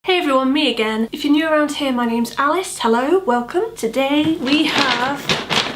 Hey everyone, me again. If you're new around here, my name's Alice. Hello, welcome. Today we have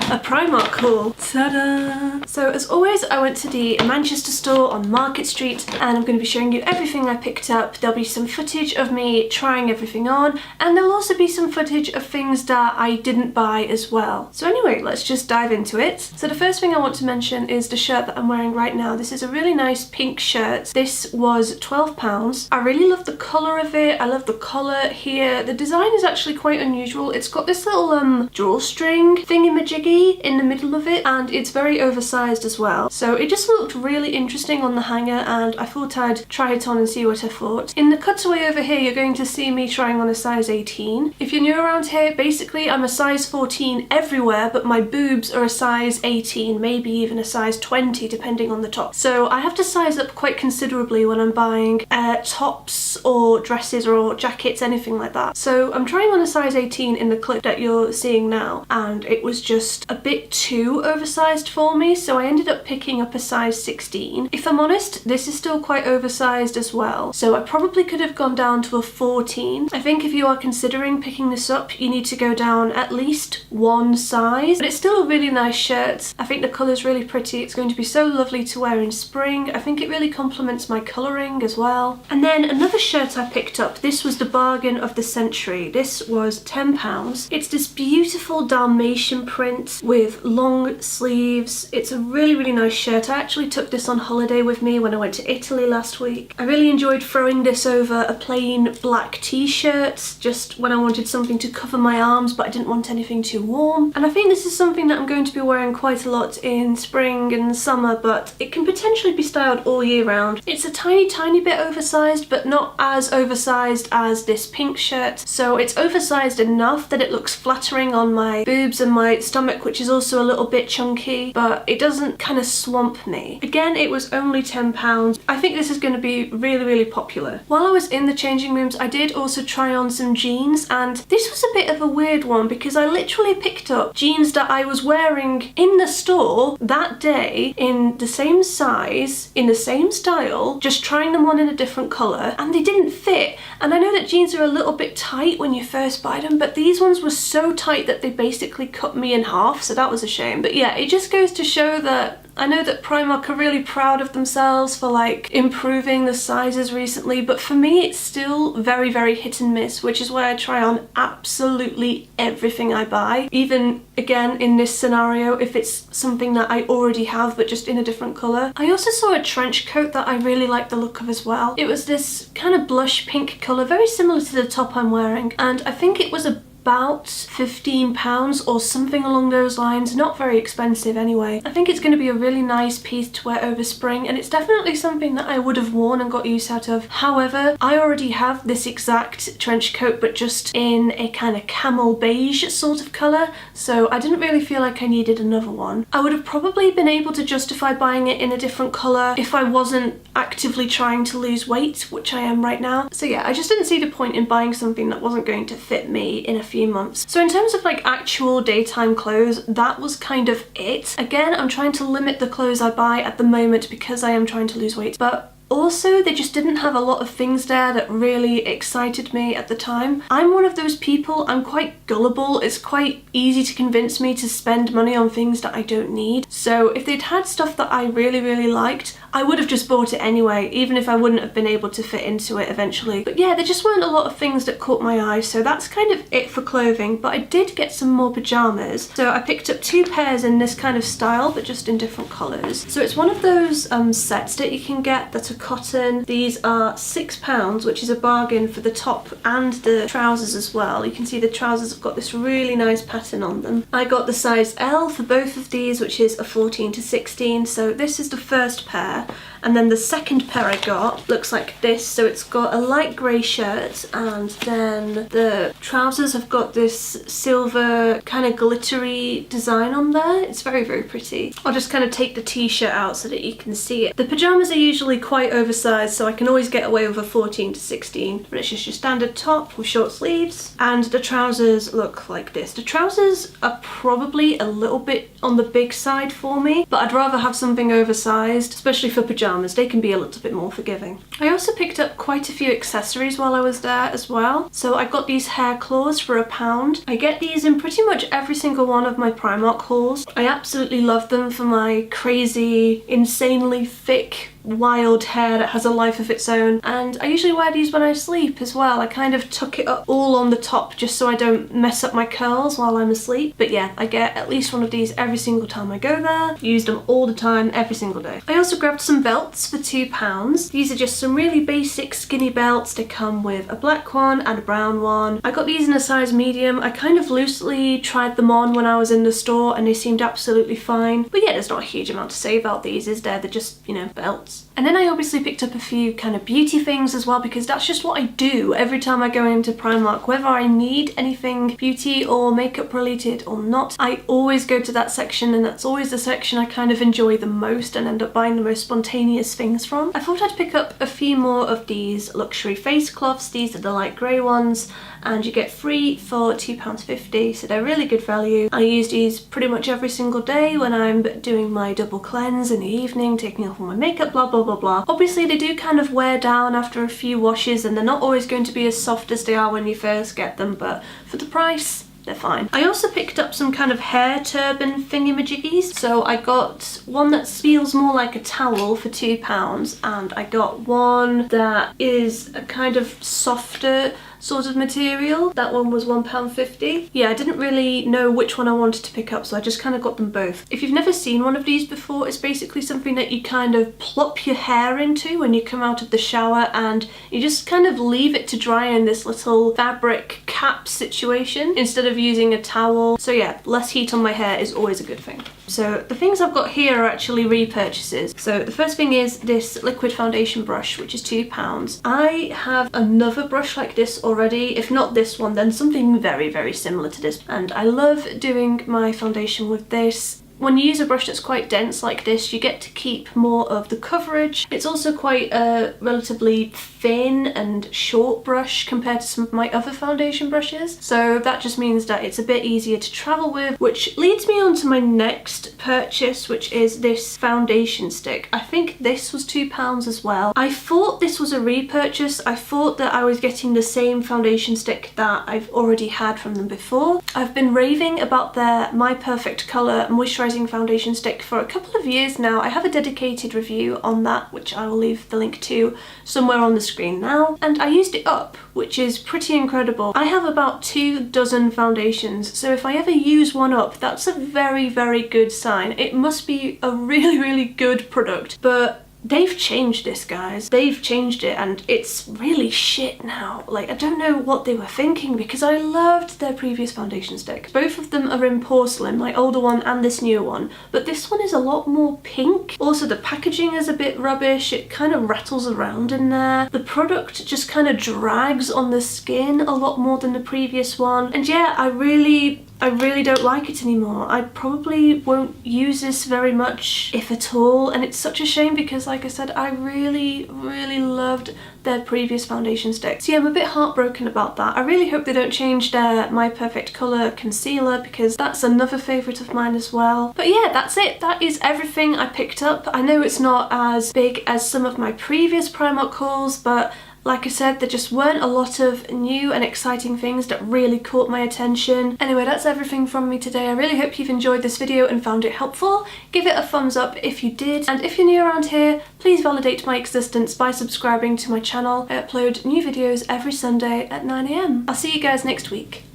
a Primark haul. Ta-da! So as always, I went to the Manchester store on Market Street and I'm going to be showing you everything I picked up. There'll be some footage of me trying everything on and there'll also be some footage of things that I didn't buy as well. So anyway, let's just dive into it. So the first thing I want to mention is the shirt that I'm wearing right now. This is a really nice pink shirt. This was £12. I really love the colour of it. I love the collar here. The design is actually quite unusual. It's got this little drawstring thingy-majiggy in the middle of it and it's very oversized as well. So it just looked really interesting on the hanger and I thought I'd try it on and see what I thought. In the cutaway over here, you're going to see me trying on a size 18. If you're new around here, basically I'm a size 14 everywhere, but my boobs are a size 18, maybe even a size 20 depending on the top. So I have to size up quite considerably when I'm buying tops or dresses or jackets, anything like that. So I'm trying on a size 18 in the clip that you're seeing now and it was just a bit too oversized for me, so I ended up picking up a size 16. If I'm honest, this is still quite oversized as well, so I probably could have gone down to a 14. I think if you are considering picking this up, you need to go down at least one size, but it's still a really nice shirt. I think the colour's really pretty. It's going to be so lovely to wear in spring. I think it really complements my colouring as well. And then another shirt I picked up, this was the bargain of the century. This was £10. It's this beautiful Dalmatian print with long sleeves. It's a really nice shirt. I actually took this on holiday with me when I went to Italy last week. I really enjoyed throwing this over a plain black t-shirt just when I wanted something to cover my arms but I didn't want anything too warm. And I think this is something that I'm going to be wearing quite a lot in spring and summer, but it can potentially be styled all year round. It's a tiny bit oversized, but not as oversized as this pink shirt. So it's oversized enough that it looks flattering on my boobs and my stomach, which is also a little bit chunky, but it doesn't kind of swamp me. Again, it was only £10. I think this is going to be really popular. While I was in the changing rooms, I did also try on some jeans, and this was a bit of a weird one because I literally picked up jeans that I was wearing in the store that day in the same size, in the same style, just trying them on in a different colour, and they didn't fit. And I know that jeans are a little bit tight when you first buy them, but these ones were so tight that they basically cut me in half, so that was a shame. But yeah, it just goes to show that I know that Primark are really proud of themselves for like improving the sizes recently, but for me it's still very hit and miss, which is why I try on absolutely everything I buy. Even again in this scenario, if it's something that I already have but just in a different colour. I also saw a trench coat that I really liked the look of as well. It was this kind of blush pink colour, very similar to the top I'm wearing, and I think it was about £15 or something along those lines. Not very expensive anyway. I think it's going to be a really nice piece to wear over spring, and it's definitely something that I would have worn and got use out of. However, I already have this exact trench coat but just in a kind of camel beige sort of colour, so I didn't really feel like I needed another one. I would have probably been able to justify buying it in a different colour if I wasn't actively trying to lose weight, which I am right now. So yeah, I just didn't see the point in buying something that wasn't going to fit me in a few months. So in terms of like actual daytime clothes, that was kind of it. Again, I'm trying to limit the clothes I buy at the moment because I am trying to lose weight, but also, they just didn't have a lot of things there that really excited me at the time. I'm one of those people, I'm quite gullible. It's quite easy to convince me to spend money on things that I don't need. So if they'd had stuff that I really liked, I would have just bought it anyway, even if I wouldn't have been able to fit into it eventually. But yeah, there just weren't a lot of things that caught my eye, so that's kind of it for clothing. But I did get some more pajamas. So I picked up 2 pairs in this kind of style, but just in different colours. So it's one of those sets that you can get that are cotton. These are £6, which is a bargain for the top and the trousers as well. You can see the trousers have got this really nice pattern on them. I got the size L for both of these, which is a 14 to 16, so this is the first pair. And then the second pair I got looks like this. So it's got a light grey shirt and then the trousers have got this silver kind of glittery design on there. It's very pretty. I'll just kind of take the t-shirt out so that you can see it. The pajamas are usually quite oversized, so I can always get away with a 14 to 16. But it's just your standard top with short sleeves. And the trousers look like this. The trousers are probably a little bit on the big side for me, but I'd rather have something oversized, especially for pajamas. pajamas, they can be a little bit more forgiving. I also picked up quite a few accessories while I was there as well. So I got these hair claws for £1. I get these in pretty much every single one of my Primark hauls. I absolutely love them for my crazy, insanely thick, wild hair that has a life of its own, and I usually wear these when I sleep as well. I kind of tuck it up all on the top just so I don't mess up my curls while I'm asleep. But yeah, I get at least one of these every single time I go there. Use them all the time, every single day. I also grabbed some belts for £2. These are just some really basic skinny belts. They come with a black one and a brown one. I got these in a size medium. I kind of loosely tried them on when I was in the store and they seemed absolutely fine. But yeah, there's not a huge amount to say about these, is there? They're just, you know, belts. And then I obviously picked up a few kind of beauty things as well, because that's just what I do every time I go into Primark. Whether I need anything beauty or makeup related or not, I always go to that section, and that's always the section I kind of enjoy the most and end up buying the most spontaneous things from. I thought I'd pick up a few more of these luxury face cloths. These are the light grey ones, and you get 3 for £2.50, so they're really good value. I use these pretty much every single day when I'm doing my double cleanse in the evening, taking off all my makeup, blah blah blah blah. Obviously they do kind of wear down after a few washes, and they're not always going to be as soft as they are when you first get them, but for the price, they're fine. I also picked up some kind of hair turban thingy-majiggies. So I got one that feels more like a towel for £2, and I got one that is a kind of softer sort of material. That one was £1.50. Yeah, I didn't really know which one I wanted to pick up, so I just kind of got them both. If you've never seen one of these before, it's basically something that you kind of plop your hair into when you come out of the shower, and you just kind of leave it to dry in this little fabric cap situation instead of using a towel. So yeah, less heat on my hair is always a good thing. So the things I've got here are actually repurchases. So the first thing is this liquid foundation brush, which is £2. I have another brush like this already. If not this one, then something very, very similar to this. And I love doing my foundation with this. When you use a brush that's quite dense like this, you get to keep more of the coverage. It's also quite a relatively thin and short brush compared to some of my other foundation brushes. So that just means that it's a bit easier to travel with, which leads me on to my next purchase, which is this foundation stick. I think this was £2 as well. I thought this was a repurchase. I thought that I was getting the same foundation stick that I've already had from them before. I've been raving about their My Perfect Colour moisturising foundation stick for a couple of years now. I have a dedicated review on that, which I will leave the link to somewhere on the screen now, and I used it up, which is pretty incredible. I have about 24 foundations, so if I ever use one up, that's a very, very good sign. It must be a really, really good product, but they've changed this, guys. They've changed it, and it's really shit now. Like, I don't know what they were thinking, because I loved their previous foundation stick. Both of them are in porcelain, my older one and this newer one, but this one is a lot more pink. Also, the packaging is a bit rubbish. It kind of rattles around in there. The product just kind of drags on the skin a lot more than the previous one. And yeah, I really don't like it anymore. I probably won't use this very much, if at all, and it's such a shame because, like I said, I really, really loved their previous foundation stick. So yeah, I'm a bit heartbroken about that. I really hope they don't change their My Perfect Colour concealer, because that's another favourite of mine as well. But yeah, that's it. That is everything I picked up. I know it's not as big as some of my previous Primark hauls, but like I said, there just weren't a lot of new and exciting things that really caught my attention. Anyway, that's everything from me today. I really hope you've enjoyed this video and found it helpful. Give it a thumbs up if you did, and if you're new around here, please validate my existence by subscribing to my channel. I upload new videos every Sunday at 9 AM. I'll see you guys next week.